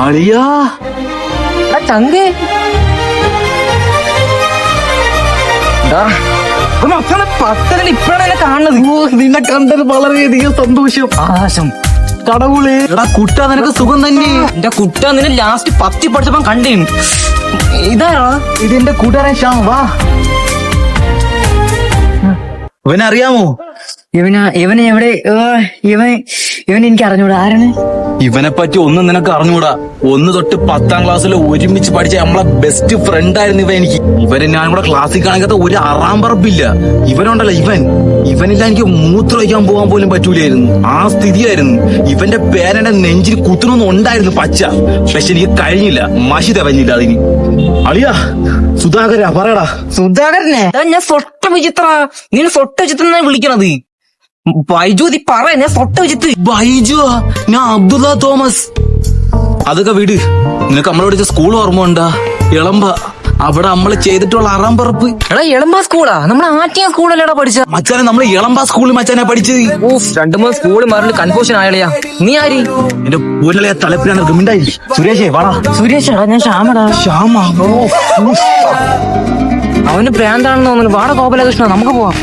അളിയാ ചങ്കേ പത്തരന് ഇപ്പഴാണ് എന്നെ കാണുന്നത്. നിന്നെ കണ്ടത് വളരെയധികം സന്തോഷം. ആശം കടവുളെ എടാ കുട്ട, നിനക്ക് സുഖം തന്നെ? എന്റെ കുട്ട നിന്നെ ലാസ്റ്റ് 10 പഠിച്ചപ്പോ കണ്ടേ. ഇതാരാ? ഇതെന്റെ കൂട്ടുകാരൻ ശ്യാം. വാ, ഇവനെ അറിയാമോ? ഇവന് എവിടെ? ഇവൻ എനിക്ക് അറിഞ്ഞൂടാ. ആരാണ്? ഇവനെ പറ്റി ഒന്നും നിനക്ക് അറിഞ്ഞൂടാ. 1 തൊട്ട് 10ാം ക്ലാസ്സിൽ ഒരുമിച്ച് പഠിച്ച നമ്മളെ ബെസ്റ്റ് ഫ്രണ്ട് ആയിരുന്നു ഇവൻ. ഇവന് ഞാൻ കൂടെ ക്ലാസ്സിൽ കാണിക്കാത്ത ഒരു അറാമ്പറപ്പില്ല. ഇവനുണ്ടല്ലോ, ഇവനില്ല എനിക്ക് മൂത്രമൊഴിക്കാൻ പോകാൻ പോലും പറ്റൂലായിരുന്നു. ആ സ്ഥിതിയായിരുന്നു. ഇവന്റെ പേരെന്റെ നെഞ്ചിൽ കുത്തുന്നൊന്നും ഉണ്ടായിരുന്നു പച്ച. പക്ഷെ എനിക്ക് കഴിഞ്ഞില്ല, മഷി തവഞ്ഞില്ല അതിന്. അളിയാ സുധാകര പറയടാ. സുധാകരനെ ഞാൻ സൊട്ട വിചിത്ര. നീ സൊട്ട വിചിത്ര വിളിക്കണത്? ബൈജൂതി പറ, ഞാൻ സൊട്ട വിചിത്ത്. ബൈജു, ഞാൻ അബ്ദുള്ള തോമസ്. അതൊക്കെ വിട്. നിനക്ക് നമ്മളെ പഠിച്ച സ്കൂൾ ഓർമ്മ ഉണ്ടാ? ഇളമ്പ. അവിടെ നമ്മള് ചെയ്തിട്ടുള്ള അറാമ്പറപ്പ്. എടാ എളമ്പ സ്കൂളാ? നമ്മളെ ആറ്റിയ സ്കൂളല്ലേടാ പഠിച്ച? മച്ചാനെ നമ്മള് ഇളമ്പ സ്കൂളിൽ മച്ചാനെ പഠിച്ചത്. 2-3 സ്കൂള് മാറി കൺഫ്യൂഷൻ ആയളിയാ. നീ ആരി? എന്റെ ഊരിലെ തലപ്പിലാണ് ഗമിണ്ടായി. സുരേഷേ വാടാ. സുരേഷാടാ, ഞാൻ ശ്യാമടാ. ശ്യാമ. അവന് പ്രാന്താണെന്ന് തോന്നുന്നു. വാട ഗോപാലകൃഷ്ണ, നമുക്ക് പോവാം.